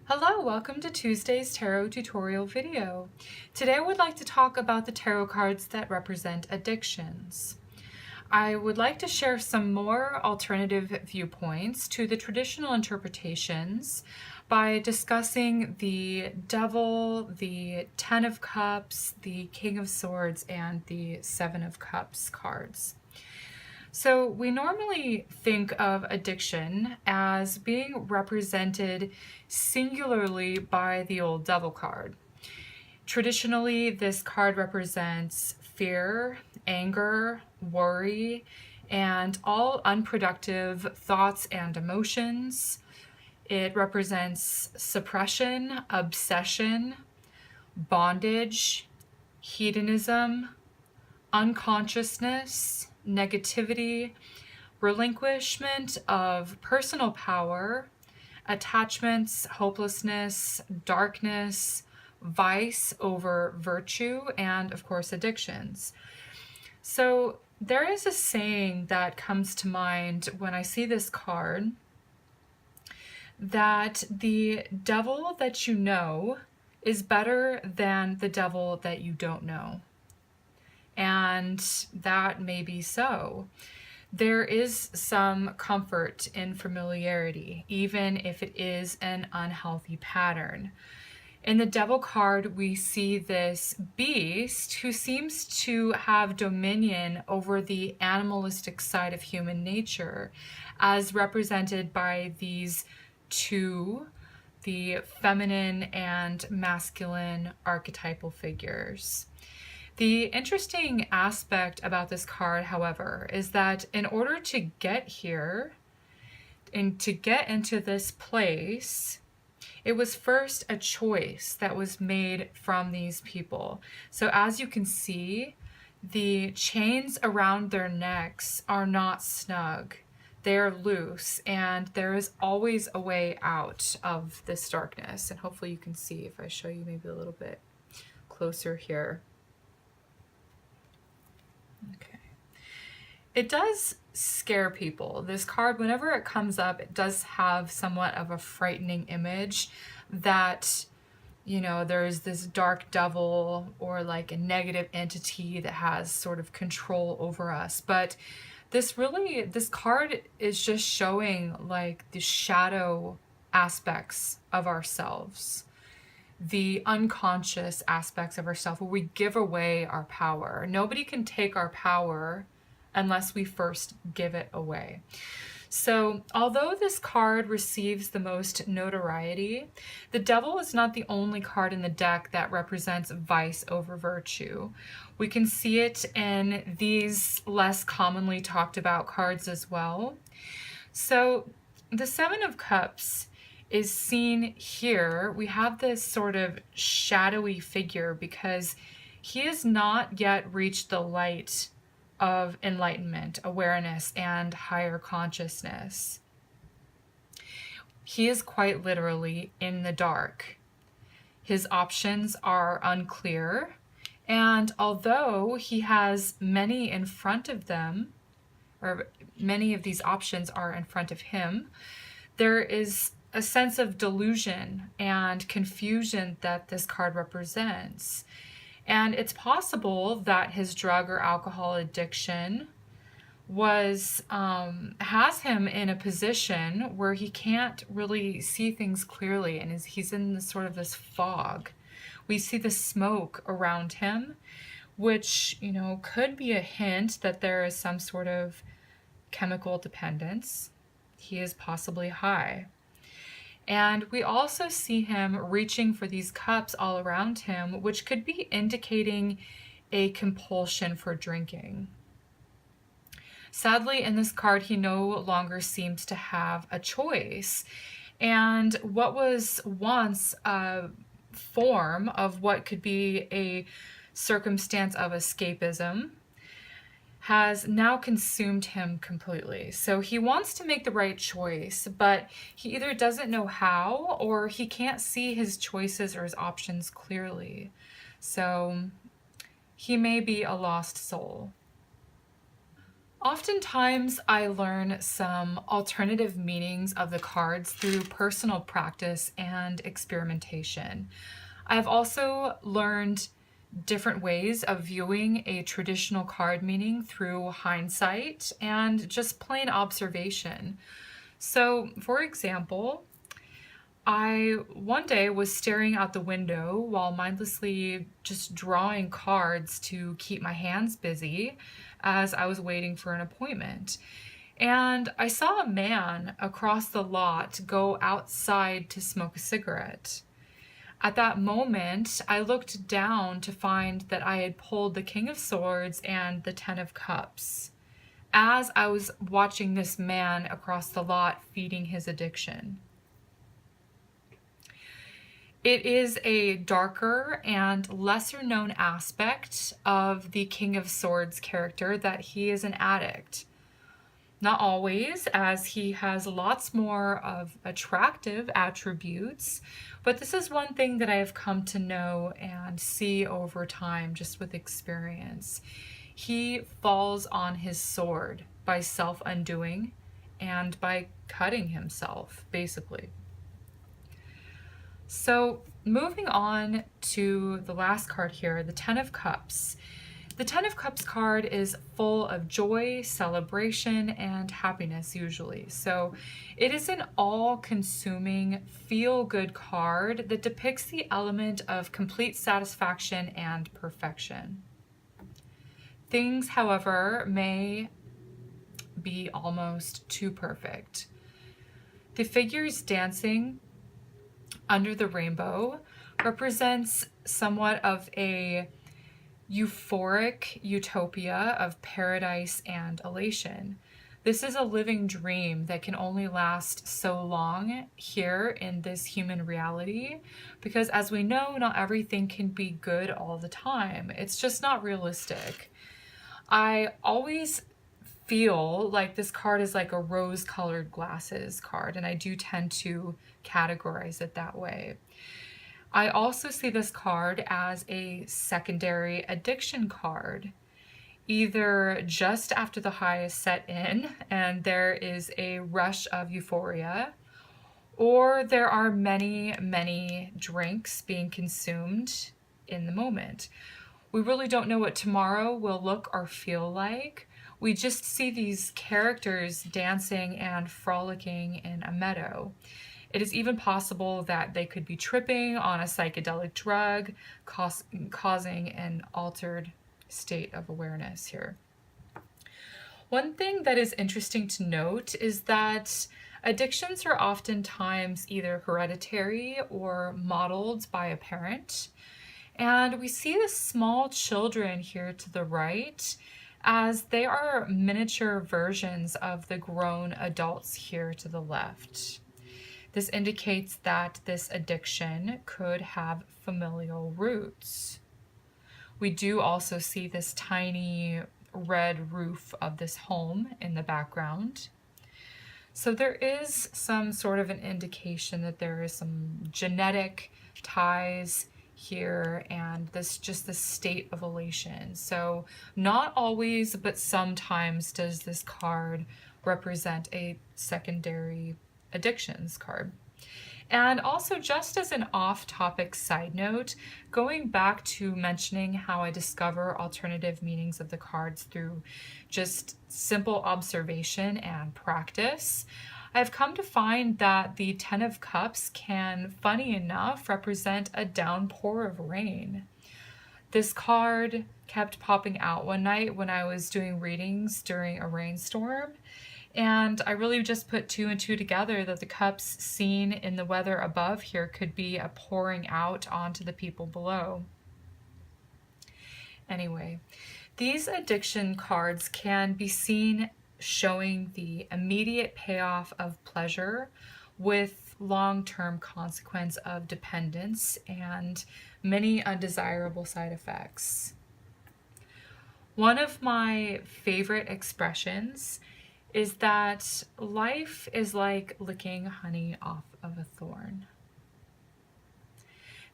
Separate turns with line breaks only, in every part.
Hello, welcome to Tuesday's tarot tutorial video. Today I would like to talk about the tarot cards that represent addictions. I would like to share some more alternative viewpoints to the traditional interpretations by discussing the Devil, the Ten of Cups, the King of Swords, and the Seven of Cups cards. So we normally think of addiction as being represented singularly by the old Devil card. Traditionally, this card represents fear, anger, worry, and all unproductive thoughts and emotions. It represents suppression, obsession, bondage, hedonism, unconsciousness, negativity, relinquishment of personal power, attachments, hopelessness, darkness, vice over virtue, and of course addictions. So there is a saying that comes to mind when I see this card, that the devil that you know is better than the devil that you don't know. And that may be so. There is some comfort in familiarity, even if it is an unhealthy pattern. In the Devil card, we see this beast who seems to have dominion over the animalistic side of human nature, as represented by these two, the feminine and masculine archetypal figures. The interesting aspect about this card, however, is that in order to get here and to get into this place, it was first a choice that was made from these people. So as you can see, the chains around their necks are not snug. They're loose, and there is always a way out of this darkness. And hopefully you can see if I show you maybe a little bit closer here. Okay. It does scare people. This card, whenever it comes up, it does have somewhat of a frightening image that, you know, there's this dark devil or like a negative entity that has sort of control over us. But this card is just showing like the shadow aspects of ourselves, the unconscious aspects of ourselves, where we give away our power. Nobody can take our power unless we first give it away. So although this card receives the most notoriety, the Devil is not the only card in the deck that represents vice over virtue. We can see it in these less commonly talked about cards as well. So the Seven of Cups is seen here. We have this sort of shadowy figure because he has not yet reached the light of enlightenment, awareness, and higher consciousness. He is quite literally in the dark. His options are unclear, and although he has many in front of them, or many of these options are in front of him, there is a sense of delusion and confusion that this card represents. And it's possible that his drug or alcohol addiction has him in a position where he can't really see things clearly, and he's in this sort of this fog. We see the smoke around him, which, you know, could be a hint that there is some sort of chemical dependence. He is possibly high. And we also see him reaching for these cups all around him, which could be indicating a compulsion for drinking. Sadly, in this card, he no longer seems to have a choice. And what was once a form of what could be a circumstance of escapism has now consumed him completely. So he wants to make the right choice, but he either doesn't know how or he can't see his choices or his options clearly. So he may be a lost soul. Oftentimes, I learn some alternative meanings of the cards through personal practice and experimentation. I've also learned different ways of viewing a traditional card meaning through hindsight and just plain observation. So, for example, I one day was staring out the window while mindlessly just drawing cards to keep my hands busy as I was waiting for an appointment. And I saw a man across the lot go outside to smoke a cigarette. At that moment, I looked down to find that I had pulled the King of Swords and the Ten of Cups as I was watching this man across the lot feeding his addiction. It is a darker and lesser known aspect of the King of Swords character that he is an addict. Not always, as he has lots more of attractive attributes, but this is one thing that I have come to know and see over time just with experience. He falls on his sword by self-undoing and by cutting himself, basically. So moving on to the last card here, the Ten of Cups. The Ten of Cups card is full of joy, celebration, and happiness usually. So it is an all-consuming, feel-good card that depicts the element of complete satisfaction and perfection. Things, however, may be almost too perfect. The figures dancing under the rainbow represents somewhat of a euphoric utopia of paradise and elation. This is a living dream that can only last so long here in this human reality, because as we know, not everything can be good all the time. It's just not realistic. I always feel like this card is like a rose-colored glasses card, and I do tend to categorize it that way. I also see this card as a secondary addiction card, either just after the high is set in and there is a rush of euphoria, or there are many, many drinks being consumed in the moment. We really don't know what tomorrow will look or feel like. We just see these characters dancing and frolicking in a meadow. It is even possible that they could be tripping on a psychedelic drug, causing an altered state of awareness here. One thing that is interesting to note is that addictions are oftentimes either hereditary or modeled by a parent. And we see the small children here to the right as they are miniature versions of the grown adults here to the left. This indicates that this addiction could have familial roots. We do also see this tiny red roof of this home in the background. So there is some sort of an indication that there is some genetic ties here and this state of elation. So not always, but sometimes does this card represent a secondary addictions card. And also, just as an off-topic side note, going back to mentioning how I discover alternative meanings of the cards through just simple observation and practice, I've come to find that the Ten of Cups can, funny enough, represent a downpour of rain. This card kept popping out one night when I was doing readings during a rainstorm, and I really just put two and two together that the cups seen in the weather above here could be a pouring out onto the people below. Anyway, these addiction cards can be seen showing the immediate payoff of pleasure with long-term consequence of dependence and many undesirable side effects. One of my favorite expressions is that life is like licking honey off of a thorn.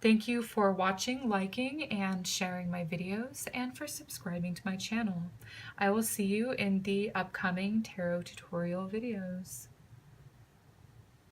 Thank you for watching, liking, and sharing my videos, and for subscribing to my channel. I will see you in the upcoming tarot tutorial videos.